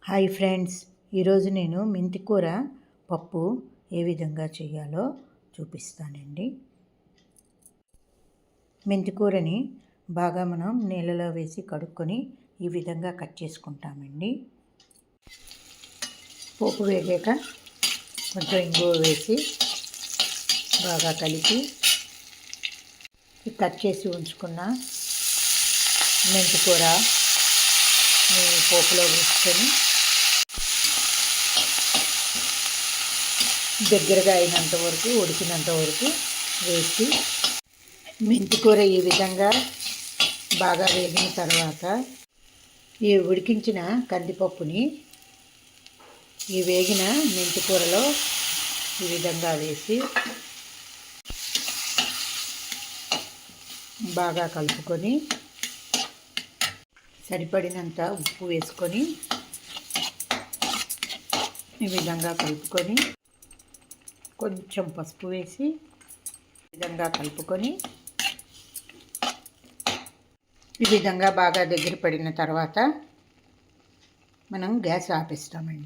Hi friends, ఈరోజు నేను మెంతికూర పప్పు ఏ విధంగా చేయాలో చూపిస్తానండి. మెంతికూరని బాగా మనం నీళ్ళలో వేసి కడుక్కొని ఈ విధంగా కట్ చేసుకుంటామండి. పోపు వేగాక కొంచెం ఇంగువ వేసి బాగా కలిపి కట్ చేసి ఉంచుకున్న మెంతికూర పోపులో వేసుకొని దగ్గరగా అయినంత వరకు ఉడికినంత వరకు వేసి మెంతికూర ఈ విధంగా బాగా వేగిన తర్వాత ఈ ఉడికించిన కందిపప్పుని ఈ వేగిన మెంతికూరలో ఈ విధంగా వేసి బాగా కలుపుకొని సరిపడినంత ఉప్పు వేసుకొని ఈ విధంగా కలుపుకొని కొంచెం పసుపు వేసి ఈ విధంగా కలుపుకొని ఈ విధంగా బాగా దగ్గర పడిన తర్వాత మనం గ్యాస్ ఆపేస్తామండి.